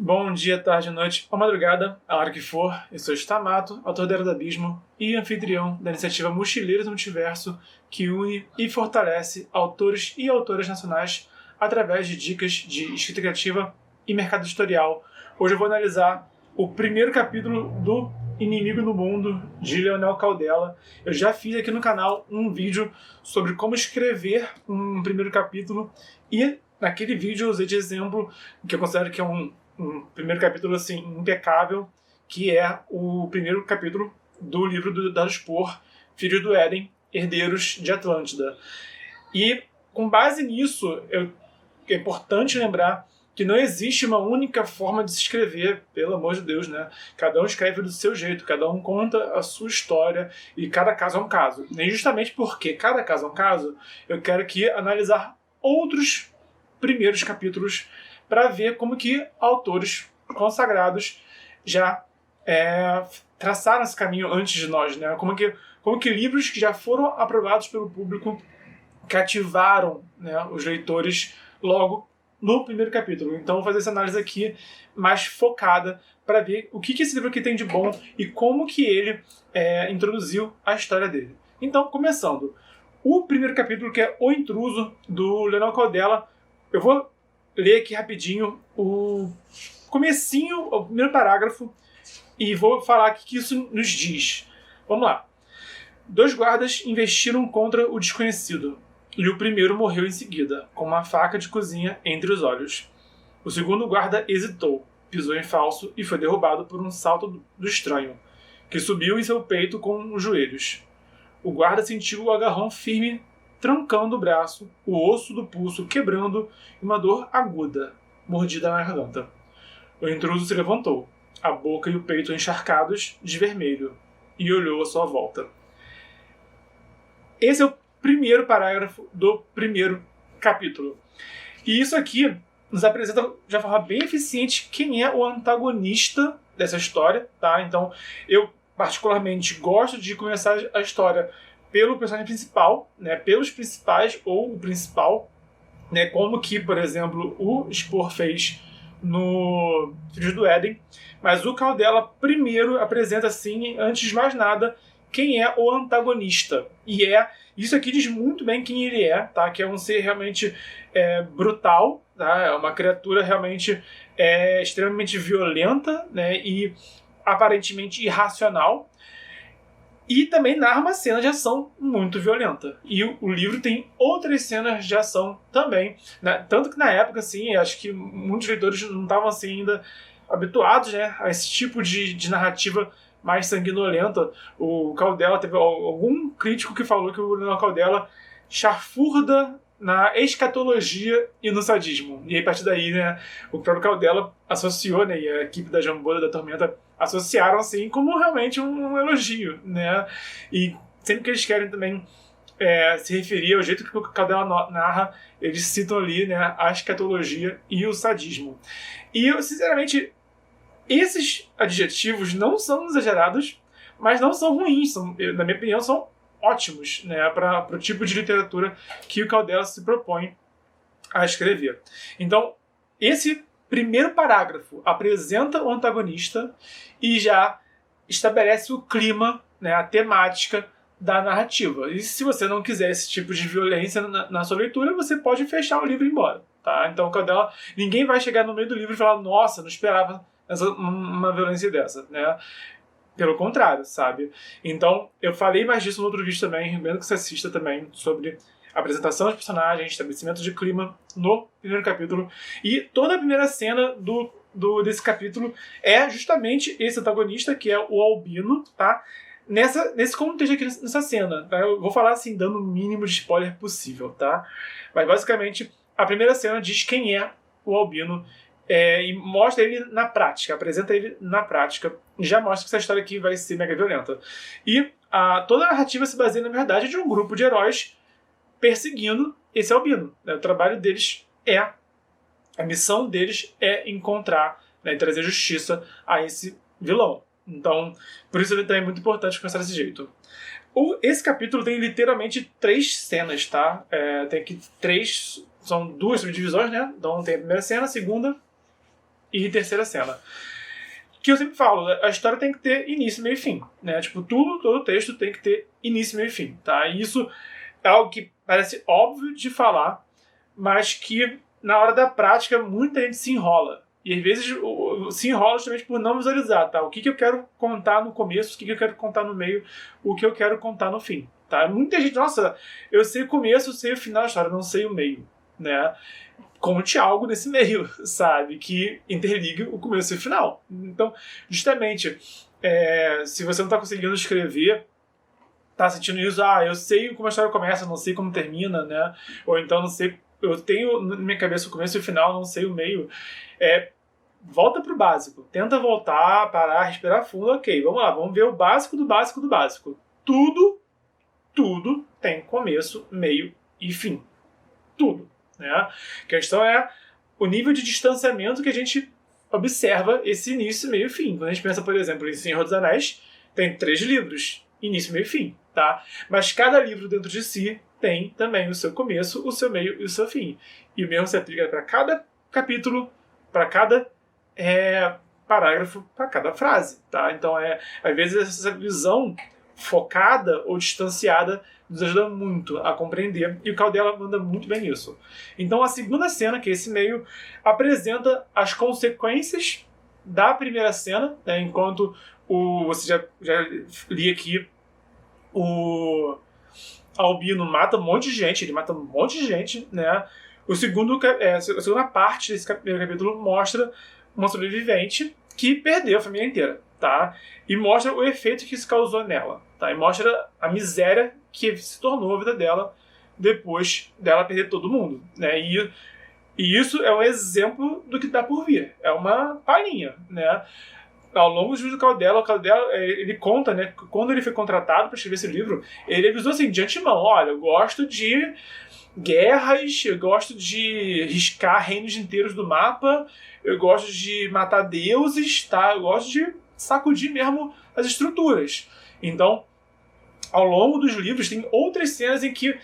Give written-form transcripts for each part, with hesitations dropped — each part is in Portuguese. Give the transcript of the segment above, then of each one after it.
Bom dia, tarde, noite ou madrugada, a hora que for. Eu sou Stamato, autor da Era do Abismo e anfitrião da iniciativa Mochileiros do Multiverso, que une e fortalece autores e autoras nacionais através de dicas de escrita criativa e mercado editorial. Hoje eu vou analisar o primeiro capítulo do Inimigo no Mundo, de Leonel Caldela. Eu já fiz aqui no canal um vídeo sobre como escrever um primeiro capítulo e naquele vídeo eu usei de exemplo, que eu considero que é um primeiro capítulo assim impecável, que é o primeiro capítulo do livro do Dado Spor, Filhos do Éden, Herdeiros de Atlântida. E com base nisso, é importante lembrar que não existe uma única forma de se escrever, pelo amor de Deus, né? Cada um escreve do seu jeito, cada um conta a sua história e cada caso é um caso. E justamente porque cada caso é um caso, eu quero aqui analisar outros primeiros capítulos para ver como que autores consagrados já traçaram esse caminho antes de nós, né? Como que livros que já foram aprovados pelo público cativaram, né, os leitores logo no primeiro capítulo. Então vou fazer essa análise aqui mais focada para ver o que esse livro aqui tem de bom e como que ele introduziu a história dele. Então, começando. O primeiro capítulo, que é O Intruso, do Leonel Caldela, eu vou ler aqui rapidinho o comecinho, o primeiro parágrafo, e vou falar o que isso nos diz. Vamos lá. 2 guardas investiram contra o desconhecido, e o primeiro morreu em seguida, com uma faca de cozinha entre os olhos. O segundo guarda hesitou, pisou em falso e foi derrubado por um salto do estranho, que subiu em seu peito com os joelhos. O guarda sentiu o agarrão firme trancando o braço, o osso do pulso quebrando e uma dor aguda, mordida na garganta. O intruso se levantou, a boca e o peito encharcados de vermelho, e olhou à sua volta. Esse é o primeiro parágrafo do primeiro capítulo. E isso aqui nos apresenta de uma forma bem eficiente quem é o antagonista dessa história, tá? Então, eu particularmente gosto de começar a história pelo personagem principal, né, pelos principais ou o principal, né, como que, por exemplo, o Spor fez no Filhos do Éden, mas o Caldela primeiro apresenta, assim, antes de mais nada, quem é o antagonista. E isso aqui diz muito bem quem ele é, tá? Que é um ser realmente brutal, tá? É uma criatura realmente extremamente violenta, né, e aparentemente irracional. E também narra uma cena de ação muito violenta. E o livro tem outras cenas de ação também, né? Tanto que na época, assim, acho que muitos leitores não estavam assim, ainda habituados, né, a esse tipo de narrativa mais sanguinolenta. O Caldela, teve algum crítico que falou que o Leonel Caldela chafurda na escatologia e no sadismo. E aí, a partir daí, né, o próprio Caldela associou, né, e a equipe da Jamboda, da Tormenta, associaram assim como realmente um elogio, né? E sempre que eles querem também se referir ao jeito que o Caldela narra, eles citam ali, né, a escatologia e o sadismo. E eu, sinceramente, esses adjetivos não são exagerados, mas não são ruins, na minha opinião, são ótimos, né, para o tipo de literatura que o Caldela se propõe a escrever. Então, esse primeiro parágrafo apresenta o antagonista e já estabelece o clima, né, a temática da narrativa. E se você não quiser esse tipo de violência na sua leitura, você pode fechar o livro e ir embora. Tá? Então, Caldela, ninguém vai chegar no meio do livro e falar: nossa, não esperava uma violência dessa. Né? Pelo contrário, sabe? Então, eu falei mais disso no outro vídeo também, recomendo que você assista também, sobre apresentação de personagens, estabelecimento de clima no primeiro capítulo. E toda a primeira cena desse capítulo é justamente esse antagonista, que é o Albino, tá? Nesse contexto aqui, nessa cena, tá? Eu vou falar assim, dando o mínimo de spoiler possível, tá? Mas basicamente, a primeira cena diz quem é o Albino e mostra ele na prática, apresenta ele na prática, e já mostra que essa história aqui vai ser mega violenta. E toda a narrativa se baseia, na verdade, de um grupo de heróis perseguindo esse albino. O trabalho deles a missão deles é encontrar, né, e trazer justiça a esse vilão. Então, por isso também é muito importante começar desse jeito. Esse capítulo tem literalmente 3 cenas, tá? Tem aqui 3, são 2 subdivisões, né? Então tem a primeira cena, a segunda e terceira cena. Que eu sempre falo, a história tem que ter início, meio e fim, né? Tipo, todo texto tem que ter início, meio e fim, tá? E isso é algo que parece óbvio de falar, mas que na hora da prática muita gente se enrola. E às vezes se enrola justamente por não visualizar, tá? O que eu quero contar no começo, o que eu quero contar no meio, o que eu quero contar no fim, tá? Muita gente, nossa, eu sei o começo, eu sei o final da história, não sei o meio, né? Conte algo nesse meio, sabe? Que interligue o começo e o final. Então, justamente, se você não está conseguindo escrever, tá sentindo isso, eu sei como a história começa, não sei como termina, né? Ou então não sei, eu tenho na minha cabeça o começo e o final, não sei o meio. Volta pro básico. Tenta voltar, parar, respirar fundo, ok. Vamos lá, vamos ver o básico do básico do básico. Tudo tem começo, meio e fim. Tudo. Né? A questão é o nível de distanciamento que a gente observa esse início, meio e fim. Quando a gente pensa, por exemplo, em Senhor dos Anéis, tem 3 livros, início, meio e fim. Tá? Mas cada livro dentro de si tem também o seu começo, o seu meio e o seu fim. E o mesmo se aplica para cada capítulo, para cada parágrafo, para cada frase. Tá? Então, às vezes, essa visão focada ou distanciada nos ajuda muito a compreender, e o Caldela manda muito bem nisso. Então a segunda cena, que é esse meio, apresenta as consequências da primeira cena, né, enquanto você já li aqui, o Albino mata um monte de gente, ele mata um monte de gente, né? A segunda parte desse primeiro capítulo mostra uma sobrevivente que perdeu a família inteira, tá? E mostra o efeito que isso causou nela, tá? E mostra a miséria que se tornou a vida dela depois dela perder todo mundo, né? E isso é um exemplo do que dá por vir. É uma palhinha, né? Ao longo do Caldela, o Caldela, ele conta, né? Quando ele foi contratado para escrever esse livro, ele avisou assim, de antemão, olha, eu gosto de guerras, eu gosto de riscar reinos inteiros do mapa, eu gosto de matar deuses, tá? Eu gosto de sacudir mesmo as estruturas. Então, ao longo dos livros, tem outras cenas em que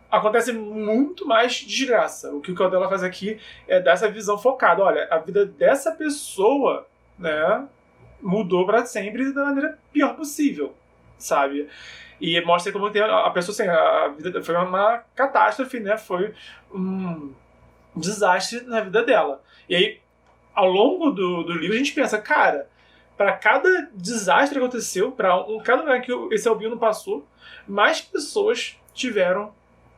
acontece muito mais desgraça. O que o Caldela faz aqui é dar essa visão focada. Olha, a vida dessa pessoa, né, mudou para sempre da maneira pior possível, sabe? E mostra como tem a pessoa, assim, a vida foi uma catástrofe, né? Foi um desastre na vida dela. E aí, ao longo do livro, a gente pensa, cara, para cada desastre que aconteceu, para cada lugar que esse Albino passou, mais pessoas tiveram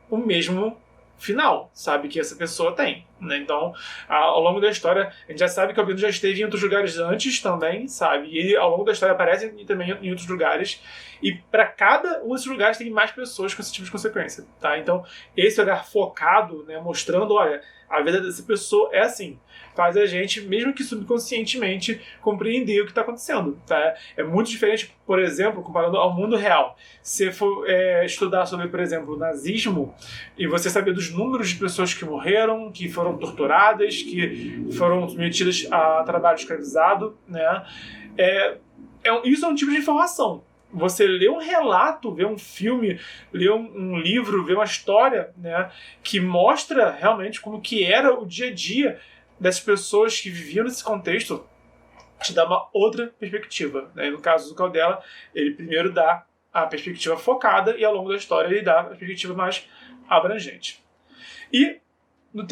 o mesmo final, sabe, que essa pessoa tem, né? Então, ao longo da história, a gente já sabe que o Albino já esteve em outros lugares antes também, sabe? E ele, ao longo da história, aparece também em outros lugares. E para cada um desses lugares tem mais pessoas com esse tipo de consequência, tá? Então, esse olhar focado, né, mostrando, olha, a vida dessa pessoa é assim, faz a gente, mesmo que subconscientemente, compreender o que está acontecendo, tá? É muito diferente, por exemplo, comparando ao mundo real. Se for estudar sobre, por exemplo, o nazismo, e você saber dos números de pessoas que morreram, que foram torturadas, que foram submetidas a trabalho escravizado, né? Isso é um tipo de informação. Você lê um relato, vê um filme, lê um livro, vê uma história, né, que mostra realmente como que era o dia a dia dessas pessoas que viviam nesse contexto, te dá uma outra perspectiva, né? No caso do Caldela, ele primeiro dá a perspectiva focada e ao longo da história ele dá a perspectiva mais abrangente. E no na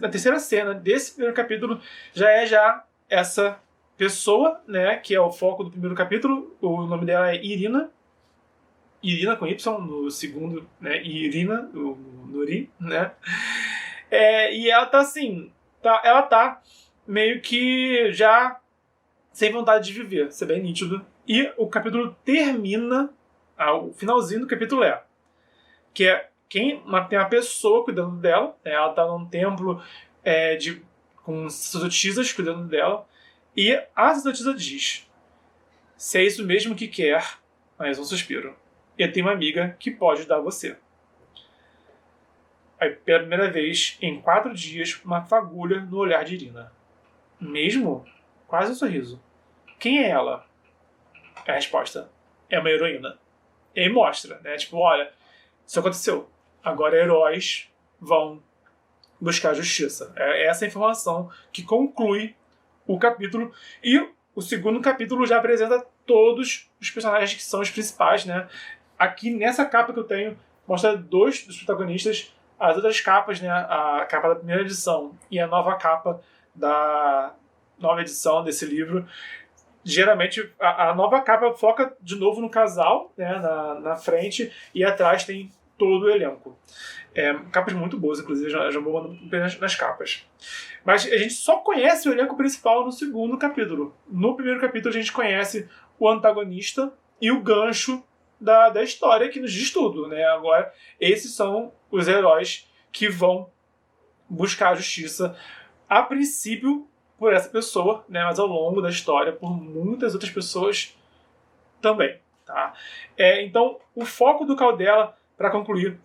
terceira cena desse primeiro capítulo já essa pessoa, né, que é o foco do primeiro capítulo. O nome dela é Irina com Y, no segundo, né, Irina, no Nuri, né, e ela tá assim, ela tá meio que já sem vontade de viver, isso é bem nítido. E o capítulo termina, o finalzinho do capítulo que tem uma pessoa cuidando dela, né, ela tá num templo com sacerdotisas cuidando dela, e a sacerdotisa diz: se é isso mesmo que quer, mas um suspiro. Eu tenho uma amiga que pode ajudar você. Aí, pela primeira vez, em 4 dias, uma fagulha no olhar de Irina. Mesmo? Quase um sorriso. Quem é ela? A resposta: é uma heroína. E aí mostra, né? Tipo, olha, isso aconteceu. Agora heróis vão buscar a justiça. É essa informação que conclui o capítulo. E o segundo capítulo já apresenta todos os personagens que são os principais, né? Aqui nessa capa que eu tenho, mostra 2 dos protagonistas. As outras capas, né? A capa da primeira edição e a nova capa da nova edição desse livro. Geralmente, a nova capa foca de novo no casal, né? Na frente, e atrás tem todo o elenco. Capas muito boas, inclusive, já vou mandando nas capas. Mas a gente só conhece o elenco principal no segundo capítulo. No primeiro capítulo a gente conhece o antagonista e o gancho da história que nos diz tudo, né? Agora, esses são os heróis que vão buscar a justiça, a princípio por essa pessoa, né? Mas ao longo da história por muitas outras pessoas também, tá? Então, o foco do Caldela, para concluir,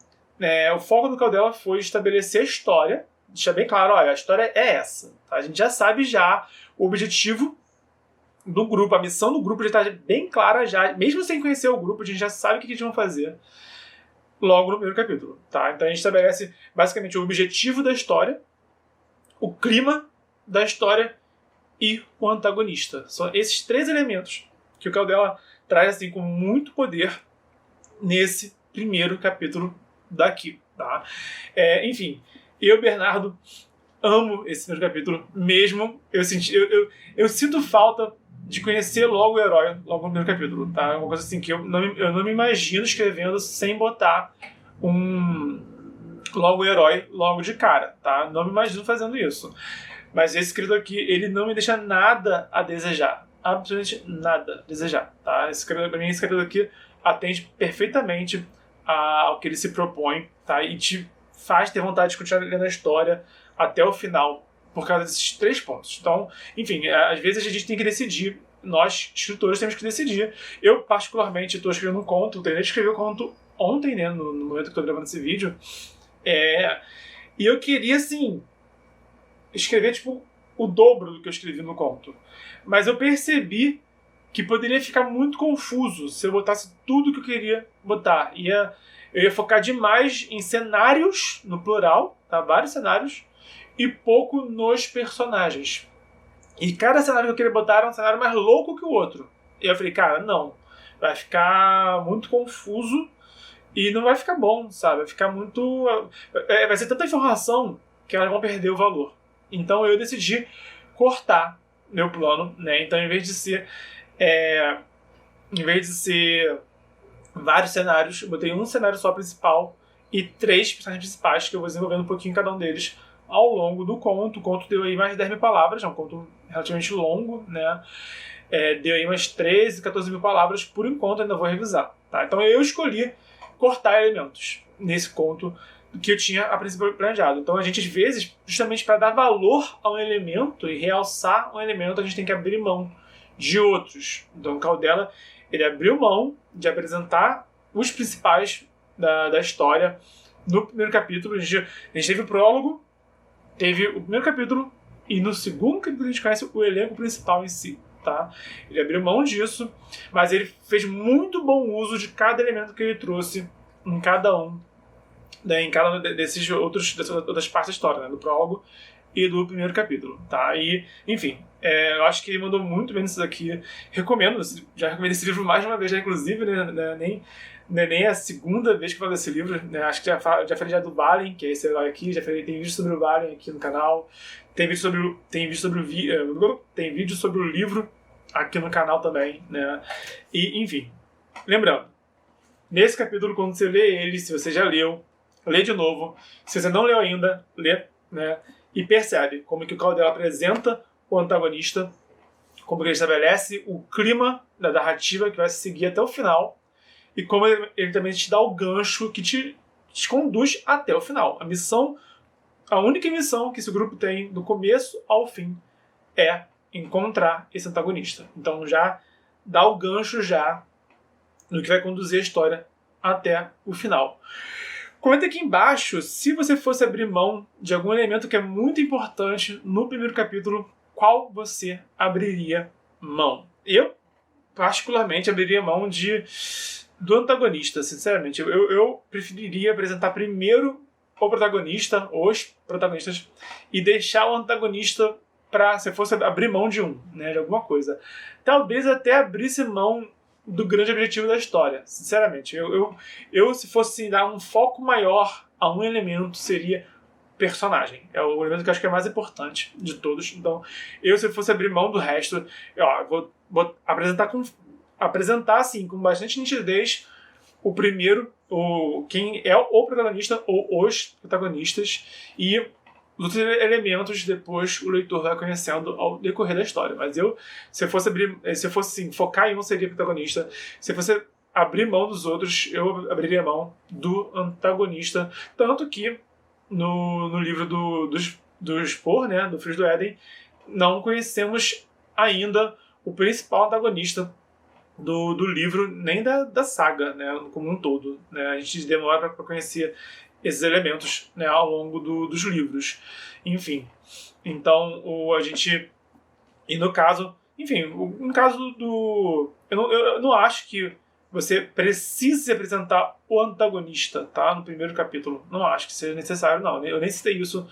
o foco do Caldela foi estabelecer a história, deixar bem claro, olha, a história é essa, tá? A gente já sabe o objetivo do grupo, a missão do grupo já está bem clara já, mesmo sem conhecer o grupo, a gente já sabe o que eles vão fazer logo no primeiro capítulo, tá? Então a gente estabelece basicamente o objetivo da história, o clima da história e o antagonista. São esses 3 elementos que o Caldela traz assim com muito poder nesse primeiro capítulo daqui, tá? Enfim, eu, Bernardo, amo esse primeiro capítulo, mesmo eu sinto falta de conhecer logo o herói logo no primeiro capítulo, tá? É uma coisa assim que eu não me imagino escrevendo sem botar logo o herói logo de cara, tá? Não me imagino fazendo isso. Mas esse escrito aqui, ele não me deixa nada a desejar. Absolutamente nada a desejar, tá? Pra mim, esse capítulo aqui atende perfeitamente ao que ele se propõe, tá? E te faz ter vontade de continuar lendo a história até o final, por causa desses 3 pontos. Então, enfim, às vezes a gente tem que decidir, nós, escritores, temos que decidir. Eu, particularmente, estou escrevendo um conto, eu terminei de escrever o conto ontem, né, no momento que estou gravando esse vídeo, e eu queria, assim, escrever, tipo, o dobro do que eu escrevi no conto. Mas eu percebi que poderia ficar muito confuso se eu botasse tudo que eu queria botar. Eu ia focar demais em cenários, no plural, tá? Vários cenários, e pouco nos personagens. E cada cenário que eu queria botar era um cenário mais louco que o outro. E eu falei, cara, não. Vai ficar muito confuso e não vai ficar bom, sabe? Vai ficar muito... vai ser tanta informação que elas vão perder o valor. Então eu decidi cortar meu plano, né? Então, em vez de ser vários cenários, eu botei um cenário só principal e 3 personagens principais que eu vou desenvolvendo um pouquinho cada um deles ao longo do conto. O conto deu aí mais de 10 mil palavras, é um conto relativamente longo, né? Deu aí umas 13, 14 mil palavras, por enquanto ainda vou revisar, tá? Então eu escolhi cortar elementos nesse conto que eu tinha a princípio planejado. Então a gente, às vezes, justamente para dar valor a um elemento e realçar um elemento, a gente tem que abrir mão de outros. Então o Caldela, ele abriu mão de apresentar os principais da história no primeiro capítulo. A gente teve o prólogo, teve o primeiro capítulo, e no segundo capítulo a gente conhece o elenco principal em si, tá? Ele abriu mão disso, mas ele fez muito bom uso de cada elemento que ele trouxe em cada um, né, em cada dessas outras partes da história, né, do prólogo e do primeiro capítulo, tá? E, enfim, eu acho que ele mandou muito bem nisso daqui. Recomendo, já recomendei esse livro mais de uma vez, já, inclusive, né, nem a segunda vez que eu falo desse livro, né? Acho que já falei já do Valen, que é esse herói aqui, tem vídeo sobre o Valen aqui no canal, tem vídeo sobre o livro aqui no canal também, né? E, enfim, lembrando, nesse capítulo, quando você lê ele, se você já leu, lê de novo. Se você não leu ainda, lê, né? E percebe como que o Caldela apresenta o antagonista, como que ele estabelece o clima da narrativa que vai se seguir até o final, e como ele também te dá o gancho que te conduz até o final. A única missão que esse grupo tem do começo ao fim é encontrar esse antagonista. Então já dá o gancho já no que vai conduzir a história até o final. Comenta aqui embaixo se você fosse abrir mão de algum elemento que é muito importante no primeiro capítulo, qual você abriria mão? Eu, particularmente, abriria mão do antagonista, sinceramente. Eu preferiria apresentar primeiro o protagonista, os protagonistas, e deixar o antagonista para, se fosse abrir mão de né, de alguma coisa. Talvez até abrisse mão do grande objetivo da história, sinceramente. Eu se fosse dar um foco maior a um elemento, seria personagem. É o elemento que eu acho que é mais importante de todos. Então, se fosse abrir mão do resto, vou apresentar assim, com bastante nitidez, o primeiro, quem é o protagonista ou os protagonistas, e os outros elementos depois o leitor vai conhecendo ao decorrer da história. Mas se eu fosse assim, focar em um, seria protagonista. Se fosse abrir mão dos outros, eu abriria mão do antagonista. Tanto que no livro do Spor, né, do Filhos do Éden, não conhecemos ainda o principal antagonista do livro, nem da saga, né, como um todo. Né? A gente demora para conhecer esses elementos, né, ao longo dos livros. Enfim, então e no caso, enfim, no caso eu não acho que você precise apresentar o antagonista, tá, no primeiro capítulo. Não acho que seja necessário, não. Eu nem citei isso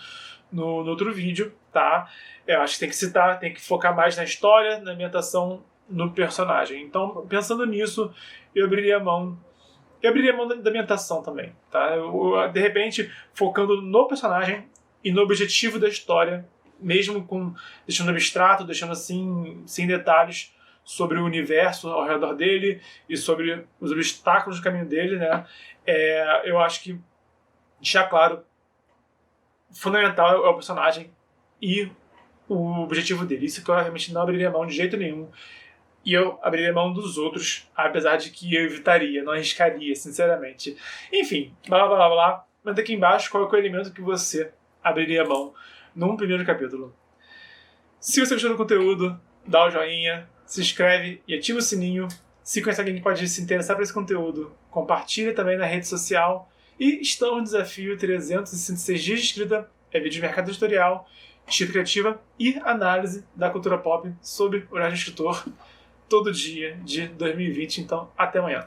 no outro vídeo, tá? Eu acho que tem que citar, tem que focar mais na história, na ambientação, no personagem. Então, pensando nisso, eu abriria mão da ambientação também, tá? De repente, focando no personagem e no objetivo da história, mesmo deixando abstrato, deixando assim, sem detalhes sobre o universo ao redor dele e sobre os obstáculos do caminho dele, né? Eu acho que deixar claro, fundamental é o personagem e o objetivo dele. Isso que eu realmente não abriria mão de jeito nenhum. E eu abriria mão dos outros, apesar de que eu evitaria, não arriscaria, sinceramente. Enfim, blá blá blá blá. Manda aqui embaixo qual é o elemento que você abriria mão num primeiro capítulo. Se você gostou do conteúdo, dá o joinha, se inscreve e ativa o sininho. Se conhece alguém que pode se interessar por esse conteúdo, compartilha também na rede social. E estamos no desafio 366 dias de escrita, vídeo de mercado editorial, escrita criativa e análise da cultura pop sob o olhar do escritor, todo dia de 2020. Então, até amanhã.